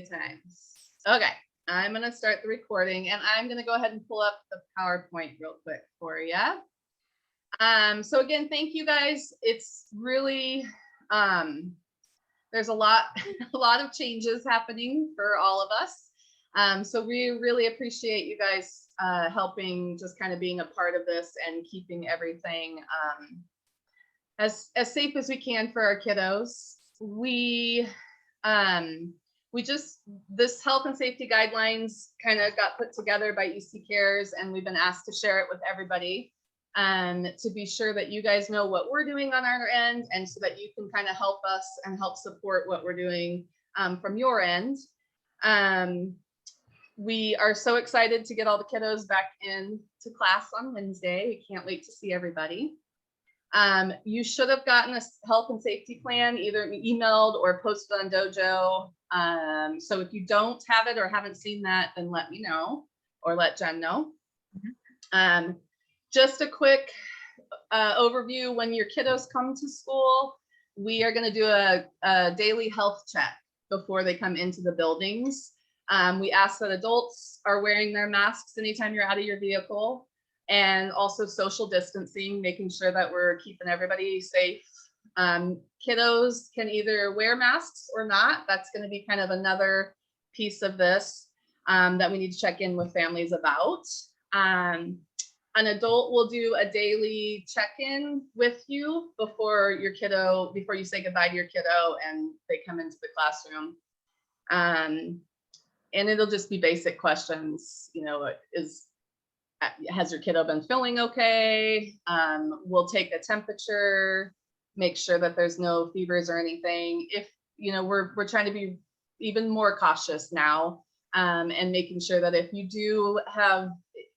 times. Okay, I'm gonna start the recording and I'm gonna go ahead and pull up the PowerPoint real quick for you. So again, thank you guys. It's really, there's a lot of changes happening for all of us. So we really appreciate you guys helping, just kind of being a part of this and keeping everything as safe as we can for our kiddos. This health and safety guidelines kind of got put together by EC Cares, and we've been asked to share it with everybody to be sure that you guys know what we're doing on our end, and so that you can kind of help us and help support what we're doing from your end. We are so excited to get all the kiddos back into class on Wednesday. We can't wait to see everybody. You should have gotten a health and safety plan either emailed or posted on Dojo. So if you don't have it or haven't seen that, then let me know or let Jen know. Just a quick overview: when your kiddos come to school, we are going to do a daily health check before they come into the buildings. We ask that adults are wearing their masks anytime you're out of your vehicle, and also social distancing, making sure that we're keeping everybody safe. Kiddos can either wear masks or not. That's going to be kind of another piece of this that we need to check in with families about. An adult will do a daily check-in with you before you say goodbye to your kiddo and they come into the classroom. And it'll just be basic questions, has your kiddo been feeling okay? We'll take a temperature, make sure that there's no fevers or anything. If, we're trying to be even more cautious now, and making sure that if you do have,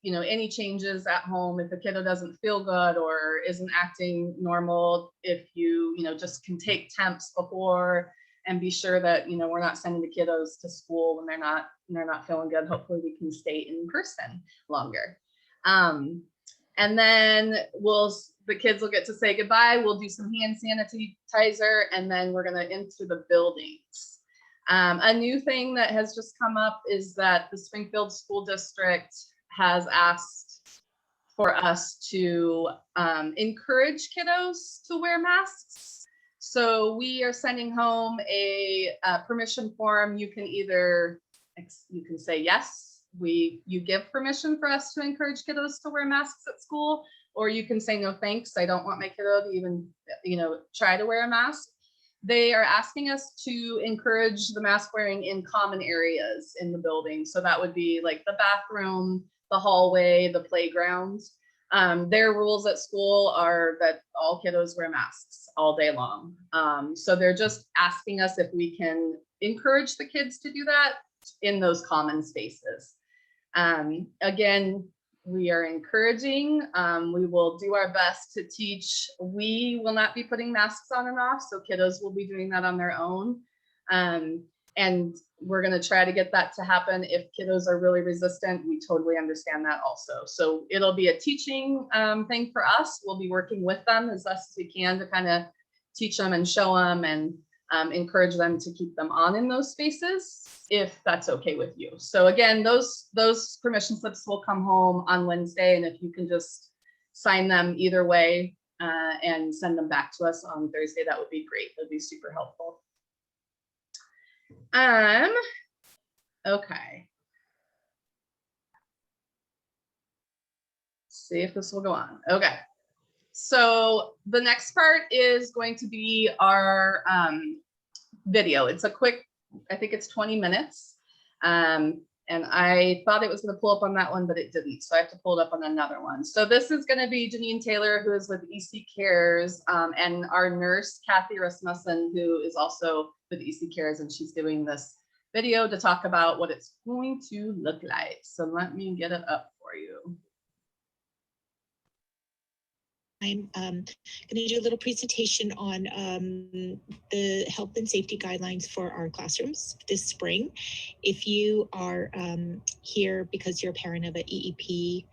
any changes at home, if the kiddo doesn't feel good or isn't acting normal, if you, just can take temps before and be sure that, we're not sending the kiddos to school when they're not feeling good. Hopefully we can stay in person longer. And then the kids will get to say goodbye. We'll do some hand sanitizer, and then we're going to enter the buildings. A new thing that has just come up is that the Springfield School District has asked for us to encourage kiddos to wear masks. So we are sending home a permission form. You can say yes, you give permission for us to encourage kiddos to wear masks at school, or you can say no thanks, I don't want my kiddo to even try to wear a mask. They are asking us to encourage the mask wearing in common areas in the building. So that would be like the bathroom, the hallway, the playground. Their rules at school are that all kiddos wear masks all day long. So they're just asking us if we can encourage the kids to do that in those common spaces. Again, we are encouraging. We will do our best to teach. We will not be putting masks on and off, so kiddos will be doing that on their own. And we're going to try to get that to happen. If kiddos are really resistant, we totally understand that also. So it'll be a teaching thing for us. We'll be working with them as best as we can to kind of teach them and show them and encourage them to keep them on in those spaces, if that's okay with you. So again, those permission slips will come home on Wednesday, and if you can just sign them either way and send them back to us on Thursday, that would be great. That'd be super helpful. Okay. Let's see if this will go on. Okay. So the next part is going to be our video. It's a quick, I think it's 20 minutes. And I thought it was going to pull up on that one, but it didn't. So I have to pull it up on another one. So this is going to be Janine Taylor, who is with EC Cares, and our nurse, Kathy Rasmussen, who is also with EC Cares, and she's doing this video to talk about what it's going to look like. So let me get it up for you. I'm going to do a little presentation on the health and safety guidelines for our classrooms this spring. If you are here because you're a parent of an EEP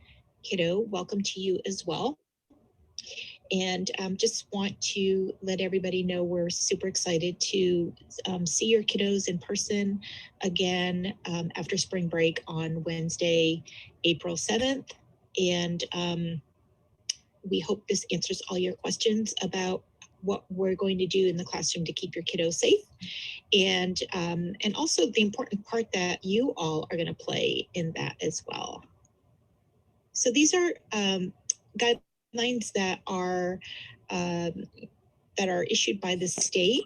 kiddo, welcome to you as well. And just want to let everybody know we're super excited to see your kiddos in person again after spring break on Wednesday, April 7th. And we hope this answers all your questions about what we're going to do in the classroom to keep your kiddos safe. And also the important part that you all are going to play in that as well. So these are guidelines that are issued by the state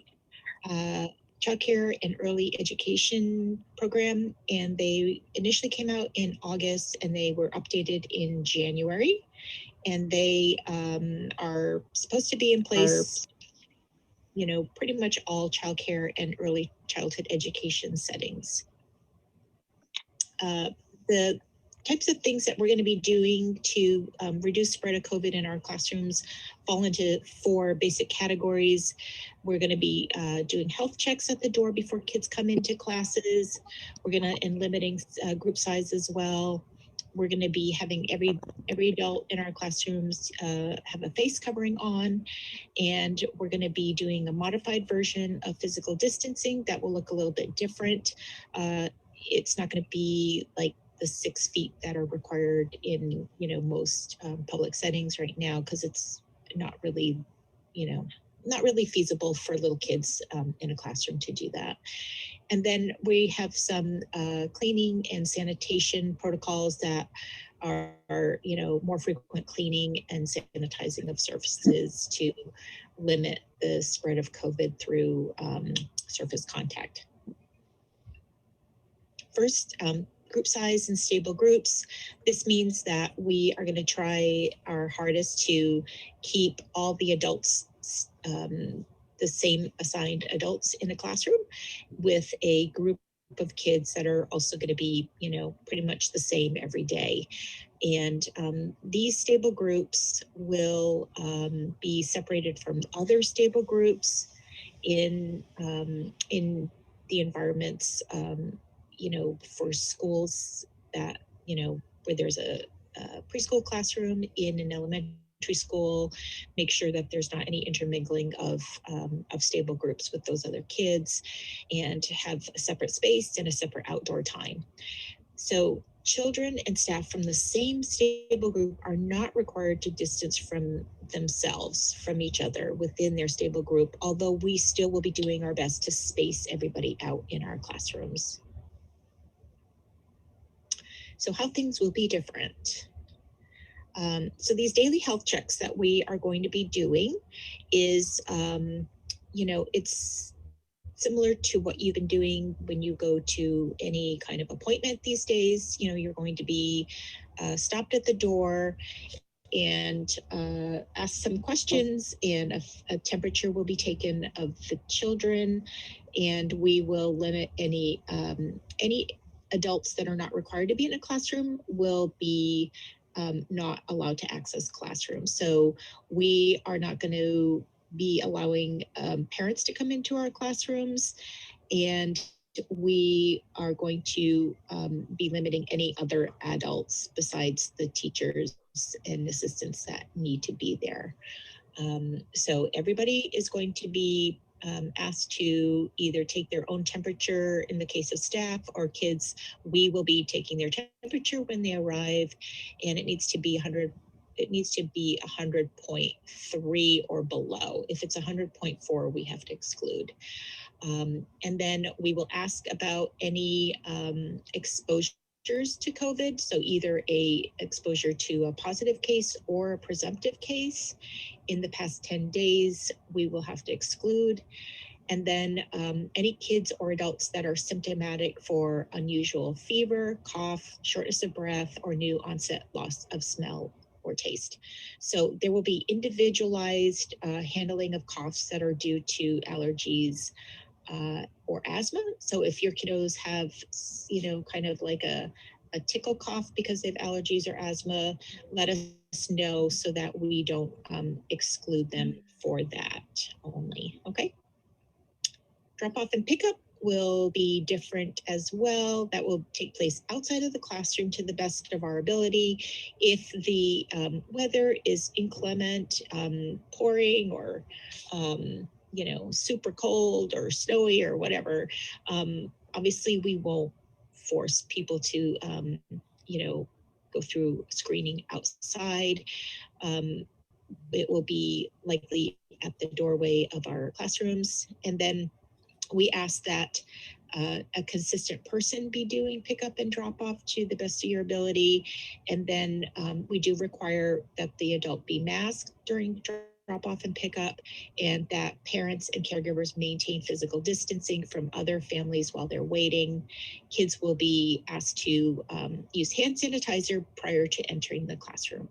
child care and early education program, and they initially came out in August and they were updated in January, and they are supposed to be in place, you know, pretty much all child care and early childhood education settings. The types of things that we're going to be doing to reduce spread of COVID in our classrooms fall into 4 basic categories. We're going to be doing health checks at the door before kids come into classes. We're going to, and limiting group size as well. We're going to be having every adult in our classrooms have a face covering on, and we're going to be doing a modified version of physical distancing that will look a little bit different. It's not going to be like the 6 feet that are required in, you know, most public settings right now, because it's not really, you know, not really feasible for little kids in a classroom to do that. And then we have some cleaning and sanitation protocols that are, you know, more frequent cleaning and sanitizing of surfaces to limit the spread of COVID through surface contact. First, group size and stable groups. This means that we are going to try our hardest to keep all the adults, the same assigned adults in the classroom, with a group of kids that are also going to be, you know, pretty much the same every day. And these stable groups will be separated from other stable groups in the environments, you know, for schools that, you know, where there's a preschool classroom in an elementary school, make sure that there's not any intermingling of stable groups with those other kids, and have a separate space and a separate outdoor time. So children and staff from the same stable group are not required to distance from themselves from each other within their stable group, although we still will be doing our best to space everybody out in our classrooms. So how things will be different. So these daily health checks that we are going to be doing is, you know, it's similar to what you've been doing when you go to any kind of appointment these days. You know, you're going to be stopped at the door and asked some questions, and a temperature will be taken of the children, and we will limit any adults that are not required to be in a classroom will be not allowed to access classrooms. So we are not going to be allowing parents to come into our classrooms, and we are going to be limiting any other adults besides the teachers and assistants that need to be there. So everybody is going to be asked to either take their own temperature in the case of staff or kids. We will be taking their temperature when they arrive, and it needs to be 100. It needs to be 100.3 or below. If it's 100.4, we have to exclude. And then we will ask about any exposures to COVID. So either a exposure to a positive case or a presumptive case in the past 10 days, we will have to exclude. And then any kids or adults that are symptomatic for unusual fever, cough, shortness of breath, or new onset loss of smell or taste. So there will be individualized handling of coughs that are due to allergies or asthma. So if your kiddos have, you know, kind of like a tickle cough because they have allergies or asthma, let us know so that we don't exclude them for that only. Okay. Drop off and pick up will be different as well. That will take place outside of the classroom to the best of our ability. If the weather is inclement, pouring, or super cold or snowy or whatever, obviously we won't force people to go through screening outside. It will be likely at the doorway of our classrooms. And then we ask that a consistent person be doing pickup and drop off to the best of your ability. And then we do require that the adult be masked during drop off and pickup, and that parents and caregivers maintain physical distancing from other families while they're waiting. Kids will be asked to use hand sanitizer prior to entering the classroom.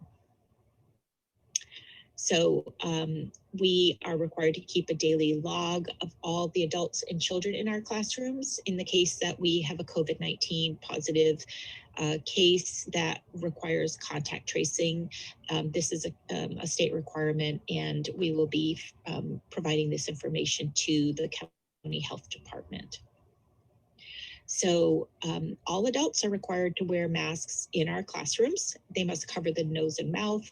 So we are required to keep a daily log of all the adults and children in our classrooms. In the case that we have a COVID-19 positive case that requires contact tracing, this is a state requirement, and we will be providing this information to the county health department. So all adults are required to wear masks in our classrooms. They must cover the nose and mouth.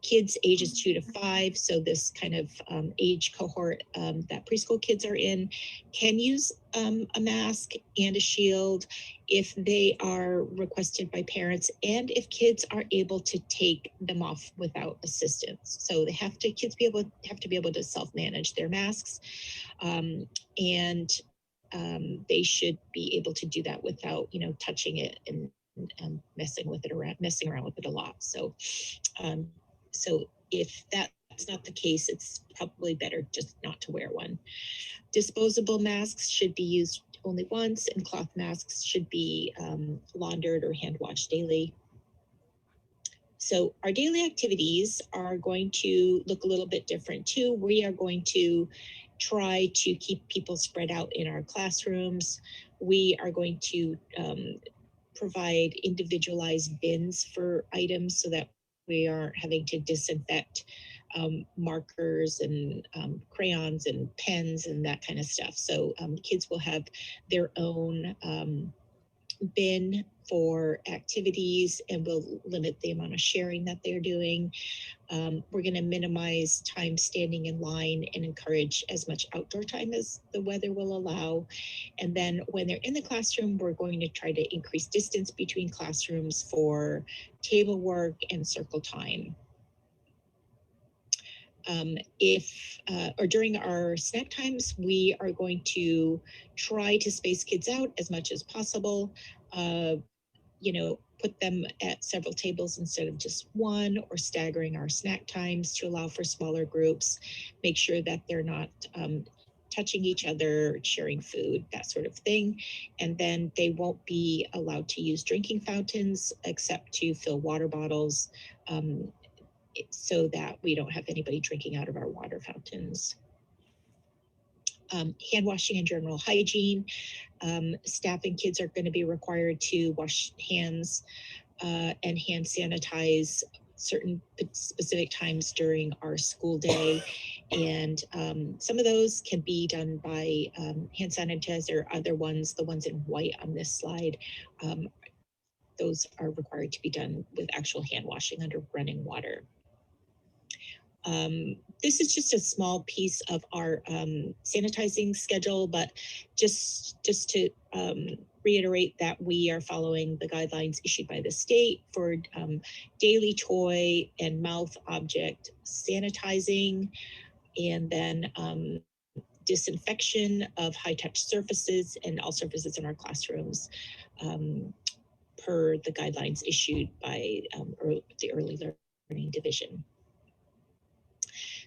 Kids ages 2 to 5, so this kind of age cohort that preschool kids are in, can use a mask and a shield if they are requested by parents, and if kids are able to take them off without assistance. So kids have to be able to self-manage their masks, and they should be able to do that without touching it and messing around with it a lot. So if that's not the case, it's probably better just not to wear one. Disposable masks should be used only once, and cloth masks should be laundered or hand washed daily. So our daily activities are going to look a little bit different too. We are going to try to keep people spread out in our classrooms. We are going to provide individualized bins for items so that we are having to disinfect markers and crayons and pens and that kind of stuff. So kids will have their own bin for activities, and we'll limit the amount of sharing that they're doing. We're going to minimize time standing in line and encourage as much outdoor time as the weather will allow. And then when they're in the classroom, we're going to try to increase distance between classrooms for table work and circle time. Or during our snack times, we are going to try to space kids out as much as possible. Put them at several tables instead of just one, or staggering our snack times to allow for smaller groups. Make sure that they're not touching each other, sharing food, that sort of thing. And then they won't be allowed to use drinking fountains except to fill water bottles, so that we don't have anybody drinking out of our water fountains. Hand washing and general hygiene. Staff and kids are going to be required to wash hands and hand sanitize certain specific times during our school day. And some of those can be done by hand sanitizer. Other ones, the ones in white on this slide, those are required to be done with actual hand washing under running water. This is just a small piece of our sanitizing schedule, but just to reiterate that we are following the guidelines issued by the state for daily toy and mouth object sanitizing, and then disinfection of high-touch surfaces and all surfaces in our classrooms per the guidelines issued by the Early Learning Division.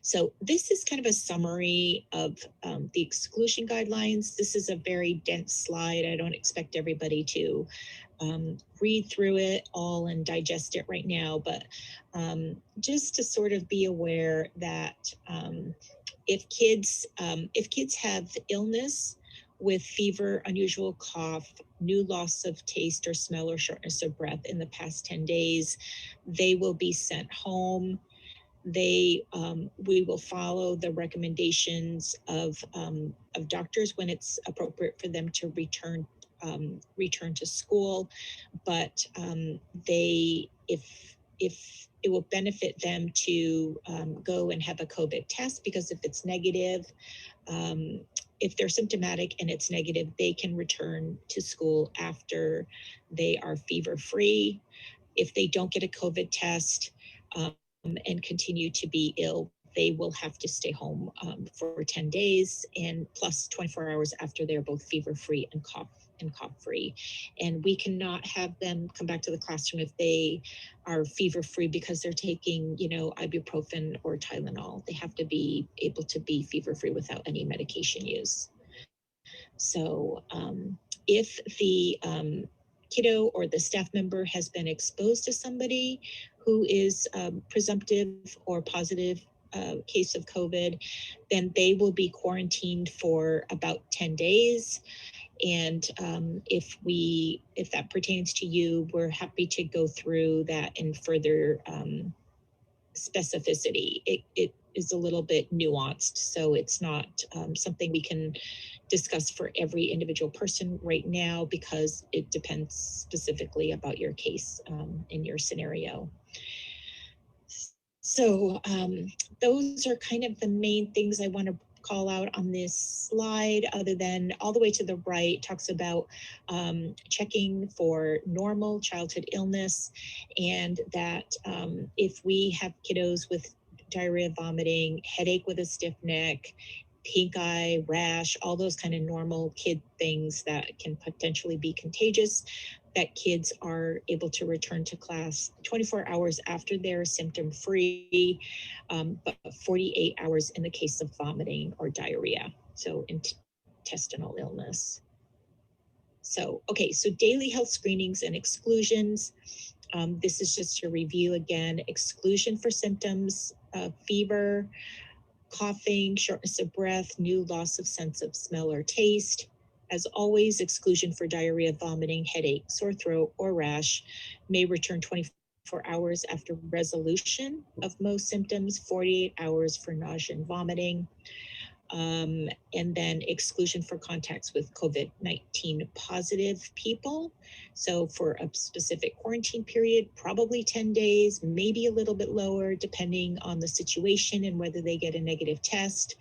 So this is kind of a summary of the exclusion guidelines. This is a very dense slide. I don't expect everybody to read through it all and digest it right now, but just to sort of be aware that if kids have illness with fever, unusual cough, new loss of taste or smell or shortness of breath in the past 10 days, they will be sent home. We will follow the recommendations of of doctors when it's appropriate for them to return to school, but if it will benefit them to go and have a COVID test, because if it's negative, if they're symptomatic and it's negative, they can return to school after they are fever free. If they don't get a COVID test and continue to be ill, they will have to stay home for 10 days and plus 24 hours after they're both fever free and cough free. And we cannot have them come back to the classroom if they are fever free because they're taking, ibuprofen or Tylenol. They have to be able to be fever free without any medication use. So if the kiddo or the staff member has been exposed to somebody who is presumptive or positive case of COVID, then they will be quarantined for about 10 days. And if that pertains to you, we're happy to go through that in further specificity. It is a little bit nuanced, so it's not something we can discuss for every individual person right now because it depends specifically about your case in your scenario. So those are kind of the main things I want to call out on this slide, other than all the way to the right talks about checking for normal childhood illness, and that if we have kiddos with diarrhea, vomiting, headache with a stiff neck, pink eye, rash, all those kind of normal kid things that can potentially be contagious, that kids are able to return to class 24 hours after they're symptom free, but 48 hours in the case of vomiting or diarrhea, so intestinal illness. So, okay, so daily health screenings and exclusions. This is just a review again. Exclusion for symptoms, fever, coughing, shortness of breath, new loss of sense of smell or taste. As always, exclusion for diarrhea, vomiting, headache, sore throat, or rash may return 24 hours after resolution of most symptoms, 48 hours for nausea and vomiting. And then exclusion for contacts with COVID-19 positive people. So for a specific quarantine period, probably 10 days, maybe a little bit lower, depending on the situation and whether they get a negative test.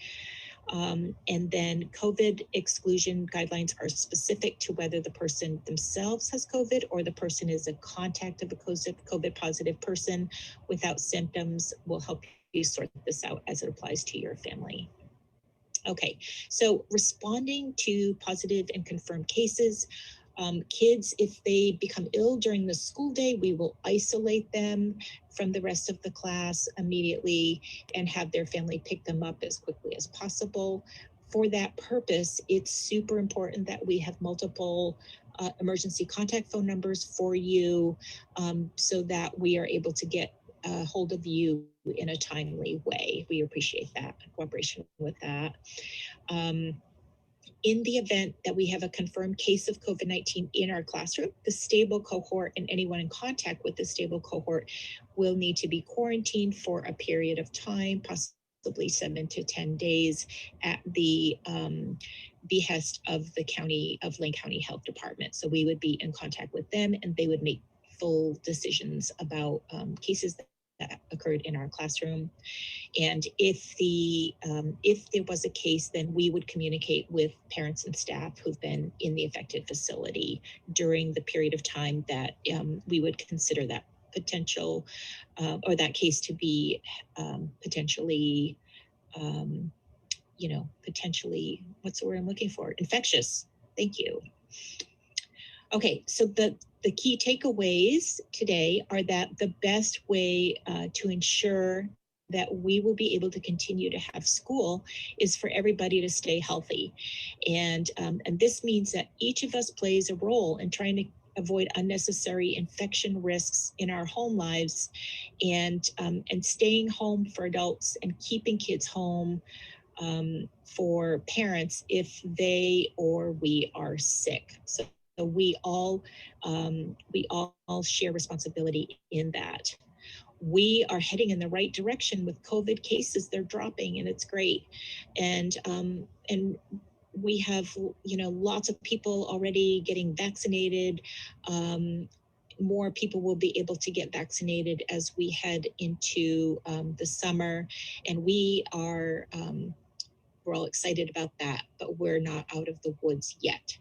And then COVID exclusion guidelines are specific to whether the person themselves has COVID or the person is a contact of a COVID positive person without symptoms. We'll help you sort this out as it applies to your family. Okay, so responding to positive and confirmed cases, kids, if they become ill during the school day, we will isolate them from the rest of the class immediately and have their family pick them up as quickly as possible. For that purpose, it's super important that we have multiple emergency contact phone numbers for you so that we are able to get a hold of you in a timely way. We appreciate that cooperation with that. In the event that we have a confirmed case of COVID-19 in our classroom, the stable cohort and anyone in contact with the stable cohort will need to be quarantined for a period of time, possibly 7 to 10 days at the behest of the Lane County Health Department. So we would be in contact with them and they would make full decisions about cases that occurred in our classroom. And if there was a case, then we would communicate with parents and staff who've been in the affected facility during the period of time that we would consider that potential or that case to be potentially, potentially, what's the word I'm looking for? Infectious. Thank you. Okay, so the key takeaways today are that the best way to ensure that we will be able to continue to have school is for everybody to stay healthy. And this means that each of us plays a role in trying to avoid unnecessary infection risks in our home lives, and staying home for adults and keeping kids home for parents if they or we are sick. So we all share responsibility in that. We are heading in the right direction with COVID cases. They're dropping and it's great. And we have, lots of people already getting vaccinated. More people will be able to get vaccinated as we head into the summer, and we're all excited about that, but we're not out of the woods yet.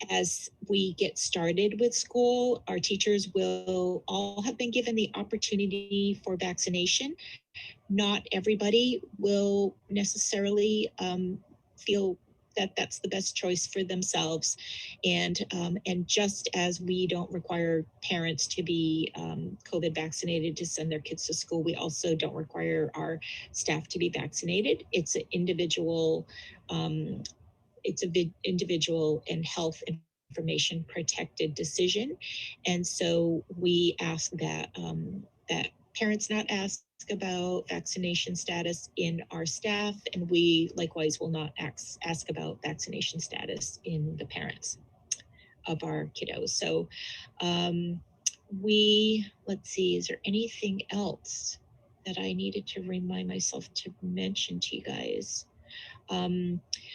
As we get started with school, our teachers will all have been given the opportunity for vaccination. Not everybody will necessarily feel that that's the best choice for themselves. And just as we don't require parents to be COVID vaccinated to send their kids to school, we also don't require our staff to be vaccinated. It's an individual individual and health information protected decision. And so we ask that that parents not ask about vaccination status in our staff, and we likewise will not ask about vaccination status in the parents of our kiddos. So let's see, is there anything else that I needed to remind myself to mention to you guys?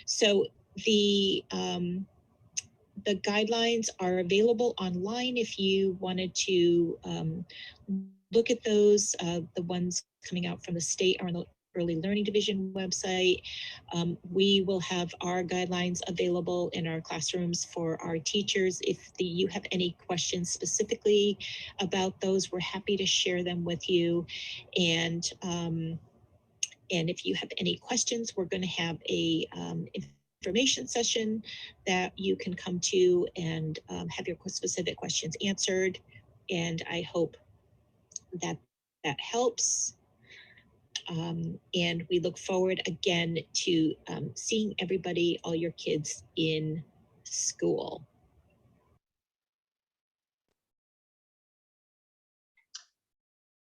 So the guidelines are available online if you wanted to look at those. The ones coming out from the state are on the Early Learning Division website. We will have our guidelines available in our classrooms for our teachers. If you have any questions specifically about those, we're happy to share them with you. And if you have any questions, we're going to have a information session that you can come to and have your specific questions answered. And I hope that helps. And we look forward again to seeing everybody, all your kids in school.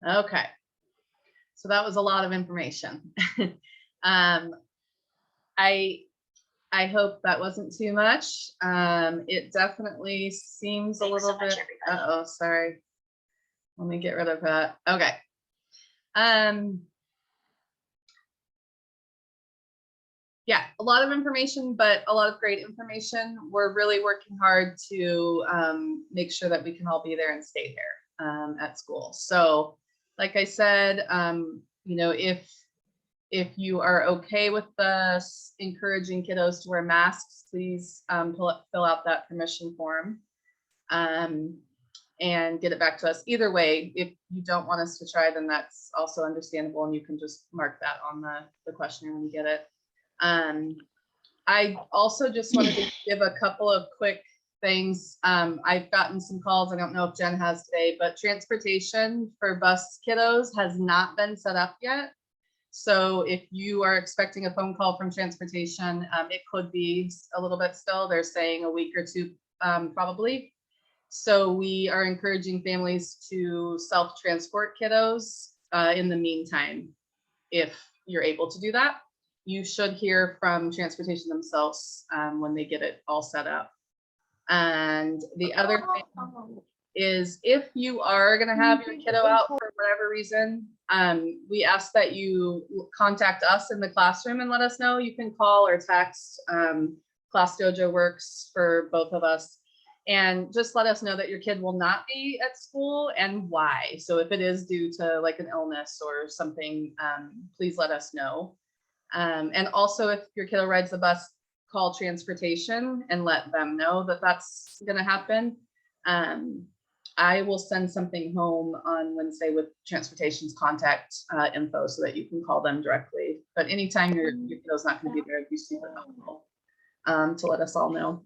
Okay. So that was a lot of information. I hope that wasn't too much. It definitely seems a little bit. Uh-oh, sorry. Let me get rid of that. Okay. Yeah, a lot of information, but a lot of great information. We're really working hard to make sure that we can all be there and stay there at school. So, like I said, if you are okay with us encouraging kiddos to wear masks, please fill out that permission form and get it back to us. Either way, if you don't want us to try, then that's also understandable, and you can just mark that on the questionnaire when you get it. I also just wanted to give a couple of quick things. I've gotten some calls, I don't know if Jen has today, but transportation for bus kiddos has not been set up yet. So if you are expecting a phone call from transportation, it could be a little bit still. They're saying a week or two, probably. So we are encouraging families to self-transport kiddos in the meantime. If you're able to do that, you should hear from transportation themselves when they get it all set up. And the other thing is, if you are going to have your kiddo out for whatever reason, we ask that you contact us in the classroom and let us know. You can call or text. Class Dojo works for both of us. And just let us know that your kid will not be at school and why. So if it is due to like an illness or something, please let us know. And also, if your kiddo rides the bus, call transportation and let them know that that's going to happen. I will send something home on Wednesday with transportation's contact info so that you can call them directly. But anytime your kiddo's not going to be there, it'd be super helpful to let us all know.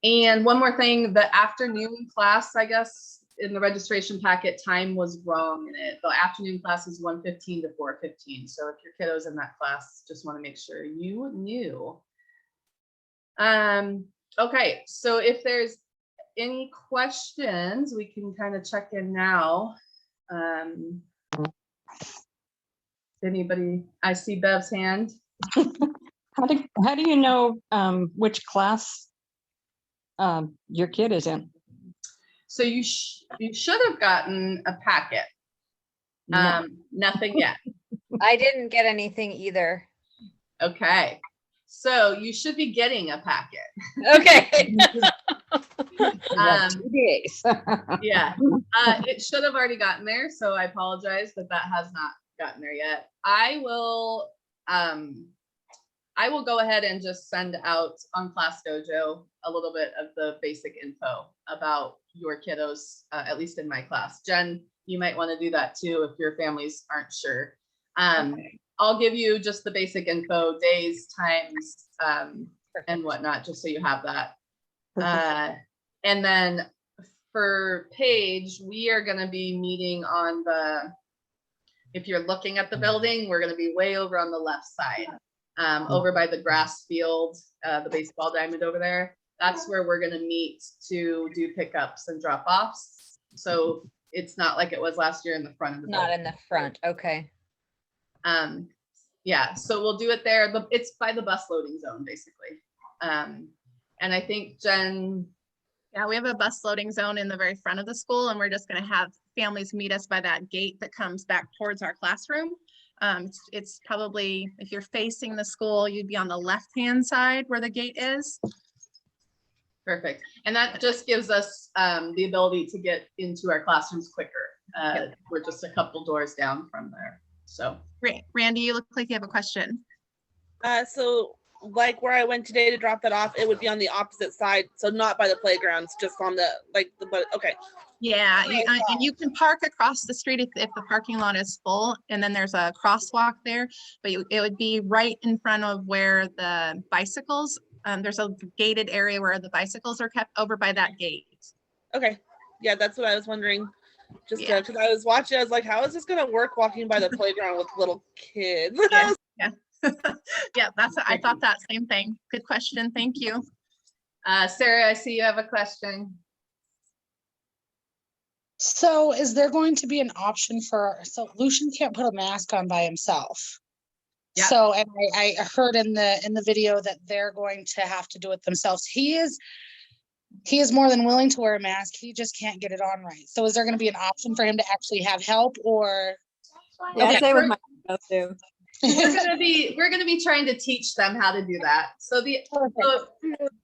And one more thing, the afternoon class, I guess, in the registration packet, time was wrong in it. The afternoon class is 1:15 to 4:15. So if your kiddo's in that class, just want to make sure you knew. Okay, so if there's any questions, we can kind of check in now. Anybody? I see Bev's hand. How do you know which class your kid is in? So you should have gotten a packet. No. Nothing yet. I didn't get anything either. Okay. So you should be getting a packet. Okay. Yeah, 2 days. Yeah. It should have already gotten there, so I apologize that that has not gotten there yet. I will go ahead and just send out on Class Dojo a little bit of the basic info about your kiddos, at least in my class. Jen, you might want to do that too if your families aren't sure. Okay. I'll give you just the basic info, days, times, and whatnot, just so you have that. And then for Paige, we are going to be meeting on if you're looking at the building, we're going to be way over on the left side, over by the grass field, the baseball diamond over there. That's where we're going to meet to do pickups and drop offs. So it's not like it was last year in the front of the Not building. in the front. Okay. Yeah, so we'll do it there. It's by the bus loading zone, basically. And I think Jen. Yeah, we have a bus loading zone in the very front of the school, and we're just going to have families meet us by that gate that comes back towards our classroom. It's probably, if you're facing the school, you'd be on the left-hand side where the gate is. Perfect. And that just gives us the ability to get into our classrooms quicker. We're just a couple doors down from there. So, Randy, you look like you have a question. So like where I went today to drop that off, it would be on the opposite side. So not by the playgrounds, just on the, okay. Yeah, and you can park across the street if the parking lot is full, and then there's a crosswalk there, but it would be right in front of where the bicycles, there's a gated area where the bicycles are kept over by that gate. Okay. Yeah, that's what I was wondering. Just Yeah. because I was watching, I was like, how is this going to work walking by the playground with little kids? Yeah, yeah. Yeah, I thought that same thing. Good question. Thank you. Sarah, I see you have a question. So is there going to be an option so Lucian can't put a mask on by himself? Yeah. So, and I heard in the video that they're going to have to do it themselves. He is more than willing to wear a mask. He just can't get it on right. So is there going to be an option for him to actually have help, or? Yeah, Okay, same with my too. we're gonna be trying to teach them how to do that. So the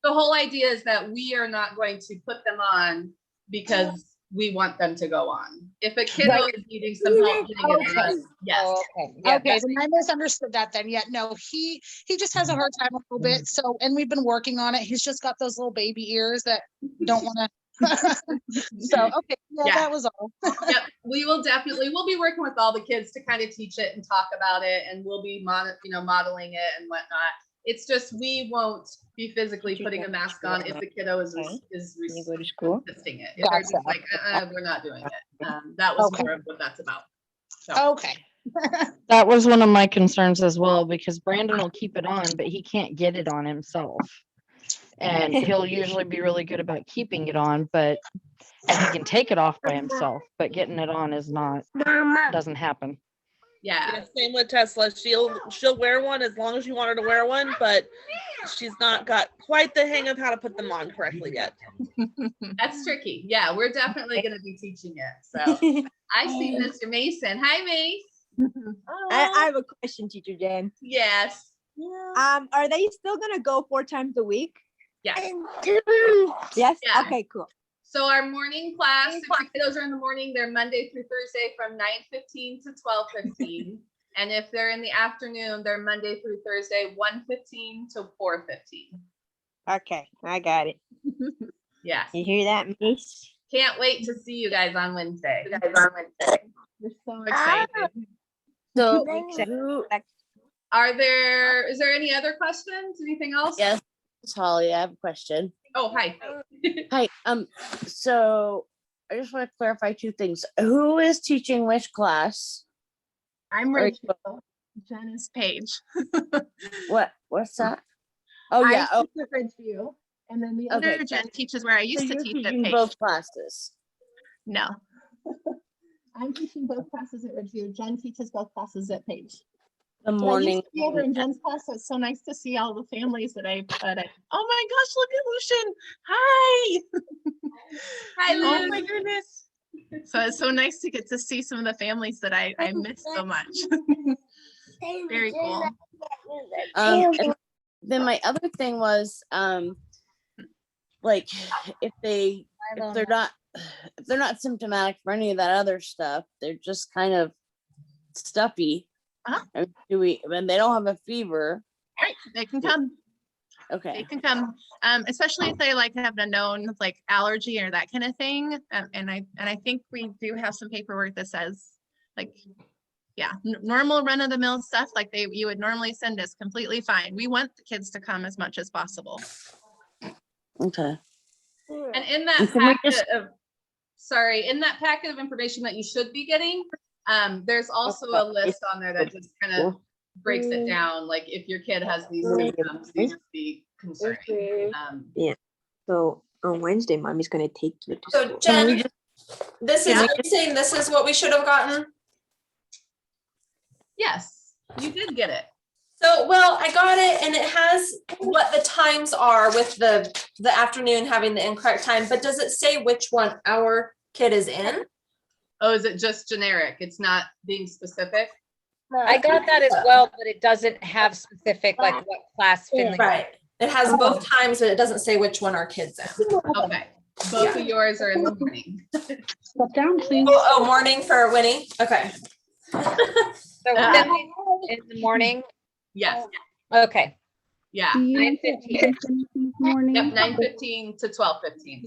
whole idea is that we are not going to put them on because we want them to go on. If a kiddo Right. is needing some help getting it on, yes. Okay. Yeah, Okay, then I misunderstood that then. Yeah, no, he just has a hard time a little bit. So, and we've been working on it. He's just got those little baby ears that don't want to. So, okay, Yeah. that was all. Yep, we'll be working with all the kids to kind of teach it and talk about it, and we'll be modeling it and whatnot. It's just we won't be physically putting a mask on if the kiddo is You go to school? resisting it. If they're just Gotcha. like, we're not doing it. That was Okay. more of what that's about. So, Okay. That was one of my concerns as well, because Brandon will keep it on, but he can't get it on himself. And he'll usually be really good about keeping it on, and he can take it off by himself, but getting it on doesn't happen. yeah. Same with Tesla. She'll wear one as long as you want her to wear one, but she's not got quite the hang of how to put them on correctly yet. That's tricky. Yeah, we're definitely going to be teaching it. So I see Mr. Mason. Hi, Mace. I have a question, Teacher Jen. Yes. Are they still gonna go 4 times a week? Yes. Yes. Yeah. Okay, cool. So our morning class, if the kiddos are in the morning, they're Monday through Thursday from 9:15 to 12:15. And if they're in the afternoon, they're Monday through Thursday, 1:15 to 4:15. Okay, I got it. Yes. You hear that, Miss? Can't wait to see you guys on Wednesday. We're so excited. So Is there any other questions? Anything else? Yes, it's Holly. I have a question. Oh, hi. Hi. So I just want to clarify 2 things. Who is teaching which class? I'm Or- Rachel. Jen is Paige. What's that? Oh yeah. I Oh, teach at Ridgeview, and then the Okay. other Jen teaches where I so used to you're teach at teaching Paige. both classes. No. I'm teaching both classes at Ridgeview. Jen teaches both classes at Paige. The But I morning. used to be over in Jen's class, so it's so nice to see all the families that oh my gosh, look at Lucian. Hi. Hi, Oh Liz. my goodness. So it's so nice to get to see some of the families that I miss so much. Very cool. And then my other thing was, like, if they're not symptomatic for any of that other stuff, they're just kind of stuffy. Uh-huh. And they don't have a fever. Right, they can come. Okay. They can come, especially if they like have a known like allergy or that kind of thing. And I think we do have some paperwork that says like, yeah, normal run of the mill stuff like you would normally send is completely fine. We want the kids to come as much as possible. Okay. And in that in that packet of information that you should be getting, there's also a list on there that just kind of breaks it down. Like if your kid has these symptoms, these would be concerning. Yeah. So on Wednesday, mommy's gonna take you to So school. Jen, this is, are you saying this is what we should have gotten? Yes, you did get it. So, well, I got it and it has what the times are with the afternoon having the incorrect time, but does it say which one our kid is in? Oh, is it just generic? It's not being specific? I got that as well, but it doesn't have specific, like what class Finley. Right. It has both times, but it doesn't say which one our kid's in. Okay. Both of yours are in the morning. Step down, please. Oh, morning for Winnie? Okay. So Finley in the morning? Yes. Okay. Yeah. 9:15. Yep, 9:15 to 12:15.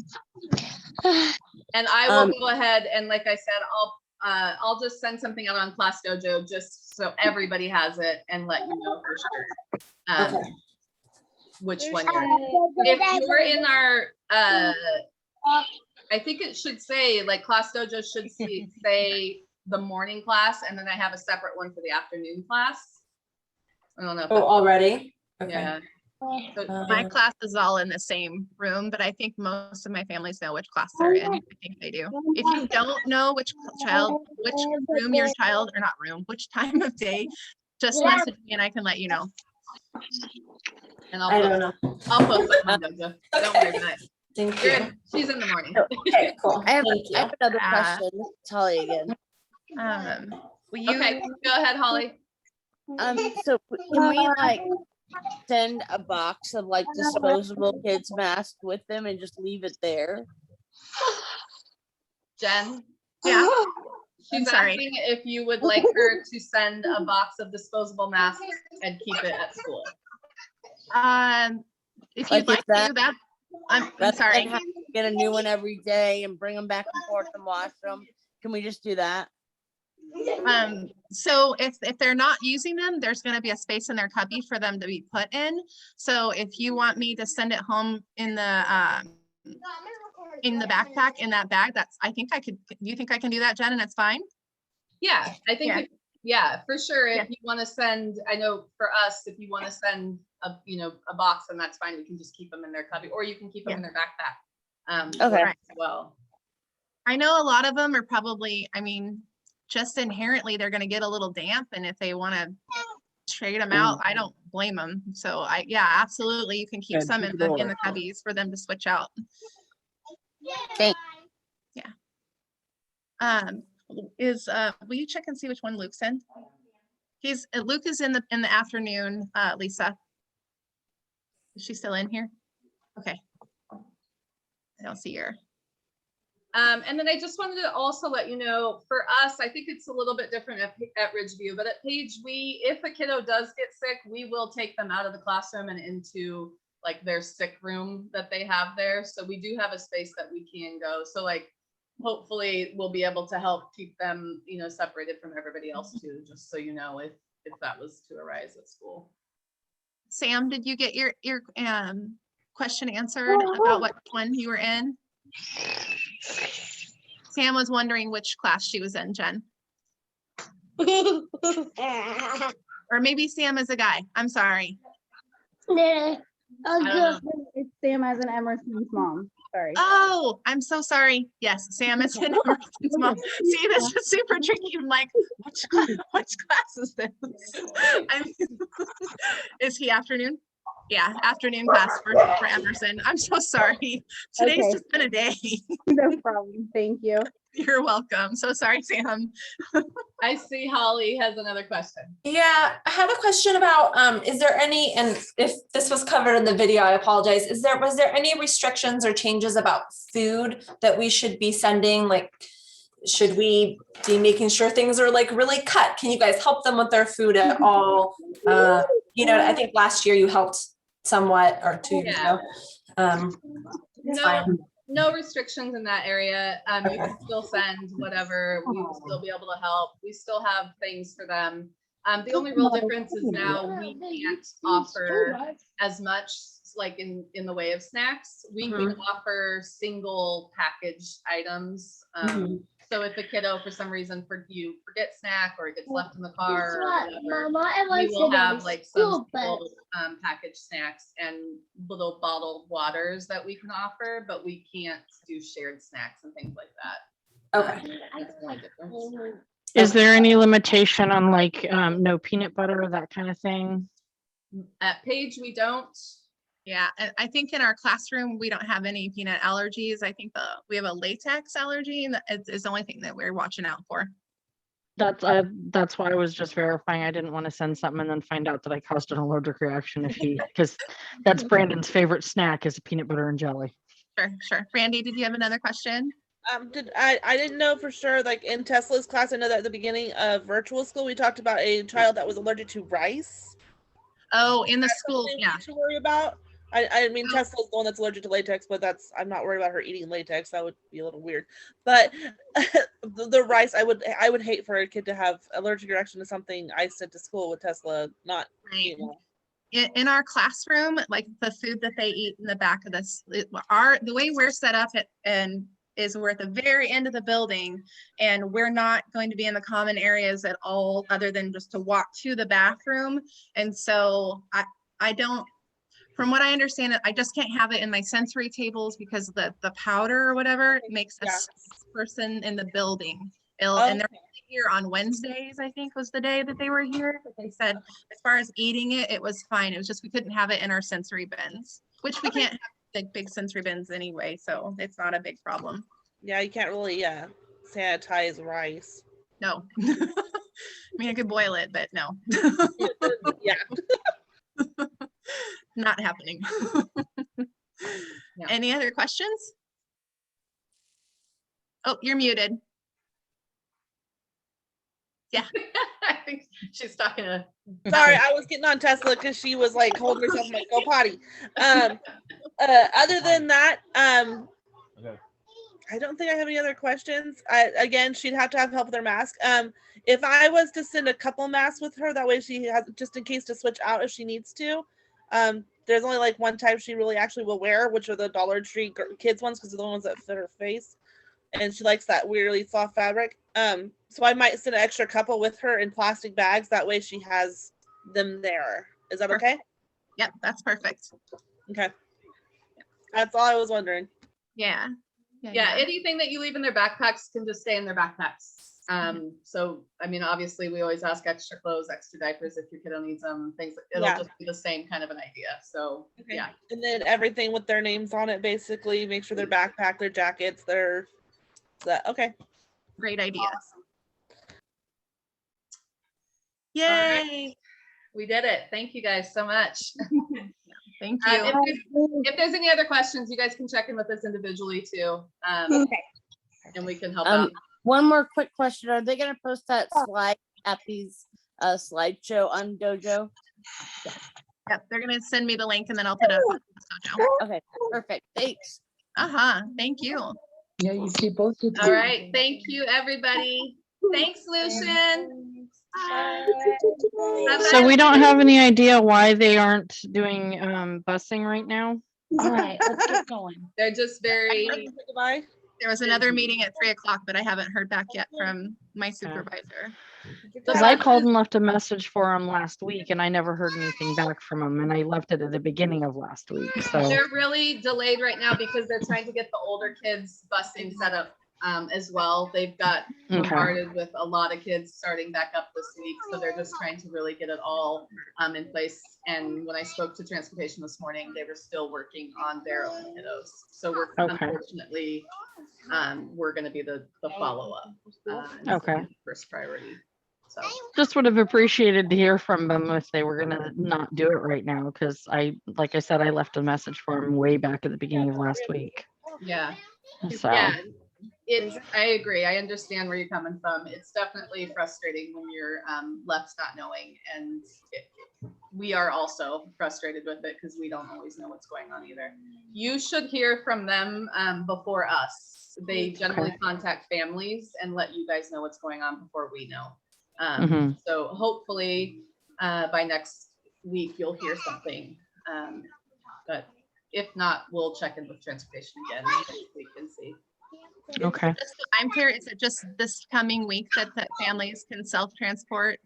And I will go ahead and like I said, I'll just send something out on Class Dojo just so everybody has it and let you know for sure. Which one you're in. If you're in our I think it should say like Class Dojo should say the morning class, and then I have a separate one for the afternoon class. I don't know if Oh, already? Okay. Yeah. So, My class is all in the same room, but I think most of my families know which class they're in. I think they do. If you don't know which room your child, or not room, which time of day, just message me and I can let you know. And I don't know. I'll post it on Dojo. Don't worry about it. Thank you. She's in the morning. Okay, cool. I have Thank you. another question. Holly again. Will you? Okay, go ahead, Holly. So can we like send a box of like disposable kids masks with them and just leave it there? Jen? Yeah. She's asking if you would like her to send a box of disposable masks and keep it at school. If you'd like to do that, I'm sorry. Have to get a new one every day and bring them back and forth and wash them. Can we just do that? So if they're not using them, there's going to be a space in their cubby for them to be put in. So if you want me to send it home in the backpack, in that bag, I think I could. Do you think I can do that, Jen? And it's fine? Yeah, I think yeah, for sure. If you want to send, I know for us, if you want to send a box, then that's fine. We can just keep them in their cubby, or you can keep them in their backpack. Okay. As well. I know a lot of them are probably, I mean, just inherently they're going to get a little damp, and if they want to trade them out, I don't blame them. So yeah, absolutely, you can keep some in the cubbies for them to switch out. Thanks. Yeah. Will you check and see which one Luke's in? Luke is in the afternoon. Lisa, is she still in here? Okay. I don't see her. And then I just wanted to also let you know, for us, I think it's a little bit different at Ridgeview, but at Page, if a kiddo does get sick, we will take them out of the classroom and into like their sick room that they have there. So we do have a space that we can go. So like, hopefully we'll be able to help keep them, separated from everybody else too, just so you know, if that was to arise at school. Sam, did you get your question answered about what one you were in? Sam was wondering which class she was in, Jen. Or maybe Sam is a guy. I'm sorry. It's Sam as an Emerson's mom. Sorry. Oh, I'm so sorry. Yes, Sam is in Emerson's mom. See, this is super tricky. I'm like, which class is this? I mean, is he afternoon? Yeah, afternoon class for Emerson. I'm so sorry. Today's just been a day. No problem. Thank you. You're welcome. So sorry, Sam. I see Holly has another question. Yeah, I have a question about, is there any, and if this was covered in the video, I apologize. Was there any restrictions or changes about food that we should be sending? Like, should we be making sure things are like really cut? Can you guys help them with their food at all? I think last year you helped somewhat, or 2 years ago. No restrictions in that area. You can still send whatever. We will still be able to help. We still have things for them. The only real difference is now we can't offer as much like in the way of snacks. We can offer single package items. So if a kiddo for some reason you forget snack or it gets left in the car or whatever, we will have like some single packaged snacks and little bottled waters that we can offer, but we can't do shared snacks and things like that. Okay. That's the only difference. Is there any limitation on like no peanut butter or that kind of thing? At Page, we don't. Yeah, and I think in our classroom, we don't have any peanut allergies. I think we have a latex allergy, and it's the only thing that we're watching out for. That's why I was just verifying. I didn't want to send something and then find out that I caused an allergic reaction because that's Brandon's favorite snack is peanut butter and jelly. Sure. Brandy, did you have another question? I didn't know for sure, like in Tesla's class, I know that at the beginning of virtual school, we talked about a child that was allergic to rice. Oh, in the school, yeah. To worry about. I mean, Tesla's the one that's allergic to latex, but I'm not worried about her eating latex. That would be a little weird. But the rice, I would hate for a kid to have allergic reaction to something I sent to school with Tesla, not right. In our classroom, like the food that they eat in the back of the way we're set up is we're at the very end of the building, and we're not going to be in the common areas at all other than just to walk to the bathroom. And so I don't, from what I understand, I just can't have it in my sensory tables because the powder or whatever makes a person in the building ill. And they're here on Wednesdays, I think was the day that they were here. But they said as far as eating it, it was fine. It was just we couldn't have it in our sensory bins, which we can't have big sensory bins anyway, so it's not a big problem. Yeah, you can't really sanitize rice. No. I mean, I could boil it, but no. Yeah. Not happening. Yeah. Any other questions? Oh, you're muted. Yeah. I think she's talking to. Sorry, I was getting on Tesla because she was like holding herself like go potty. Other than that, I don't think I have any other questions. Again, she'd have to have help with her mask. If I was to send a couple masks with her, that way she has just in case to switch out if she needs to. There's only like one type she really actually will wear, which are the Dollar Tree kids ones because they're the ones that fit her face, and she likes that weirdly soft fabric. So I might send an extra couple with her in plastic bags. That way she has them there. Is that okay? Yep, that's perfect. Okay. That's all I was wondering. Yeah. Yeah, anything that you leave in their backpacks can just stay in their backpacks. So, I mean, obviously we always ask extra clothes, extra diapers if your kiddo needs them, things. It'll just be the same kind of an idea. So, yeah. And then everything with their names on it, basically, make sure their backpack, their jackets, okay. Great idea. Awesome. Yay. Right. We did it. Thank you guys so much. Thank you. If there's any other questions, you guys can check in with us individually too. Okay. And we can help out. One more quick question. Are they going to post that slide at these slideshow on Dojo? Yep, they're going to send me the link and then I'll put it up on Dojo. Okay, perfect. Thanks. Thank you. Yeah, you see both. All right. Thank you, everybody. Thanks, Lucian. So we don't have any idea why they aren't doing busing right now. All right, let's get going. They're just very. Goodbye. There was another meeting at 3:00, but I haven't heard back yet from my supervisor. Because I called and left a message for him last week and I never heard anything back from him, and I left it at the beginning of last week. So they're really delayed right now because they're trying to get the older kids busing set up as well. They've got bombarded with a lot of kids starting back up this week, so they're just trying to really get it all in place. And when I spoke to transportation this morning, they were still working on their own kiddos. So we're unfortunately we're gonna be the follow-up. Okay. First priority. So, Just would have appreciated to hear from them if they were gonna not do it right now, because like I said, I left a message for them way back at the beginning of last week. yeah. So, Yeah, I agree. I understand where you're coming from. It's definitely frustrating when you're left not knowing. And we are also frustrated with it because we don't always know what's going on either. You should hear from them before us. They generally contact families and let you guys know what's going on before we know. So hopefully by next week, you'll hear something. But if not, we'll check in with transportation again next week and see. okay. Just so I'm clear, is it just this coming week that families can self-transport?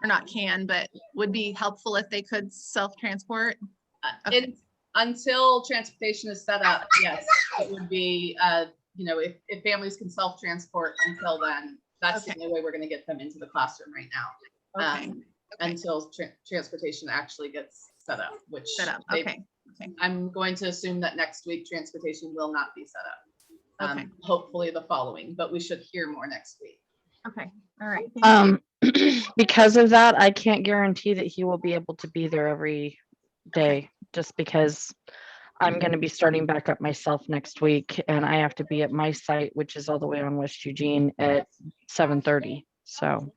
Or not can, but would be helpful if they could self-transport? Until transportation is set up, yes, it would be, if families can self-transport until then, that's the only way we're gonna get them into the classroom right now. Until transportation actually gets set up, which I'm going to assume that next week transportation will not be set up. Hopefully the following, but we should hear more next week. Okay, all right. Because of that, I can't guarantee that he will be able to be there every day, just because I'm going to be starting back up myself next week, and I have to be at my site, which is all the way on West Eugene, at 7:30. So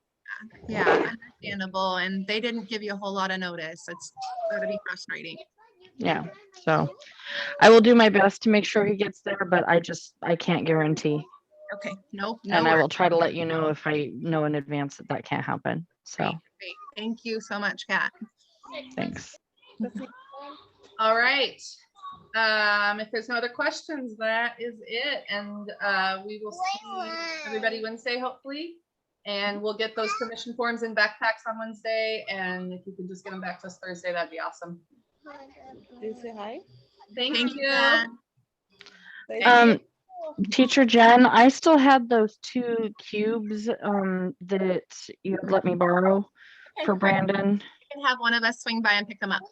yeah, understandable. And they didn't give you a whole lot of notice. It's gotta be frustrating. yeah, so I will do my best to make sure he gets there, but I can't guarantee. Okay, no And I will try to let you know if I know in advance that can't happen. So Great. Thank you so much, Kat. thanks. All right. If there's no other questions, that is it. And we will see everybody Wednesday, hopefully. And we'll get those permission forms and backpacks on Wednesday. And if you can just get them back to us Thursday, that'd be awesome. Do you say hi? Thank you. Say hi. Teacher Jen, I still had those 2 cubes that you let me borrow for Brandon. You can have one of us swing by and pick them up.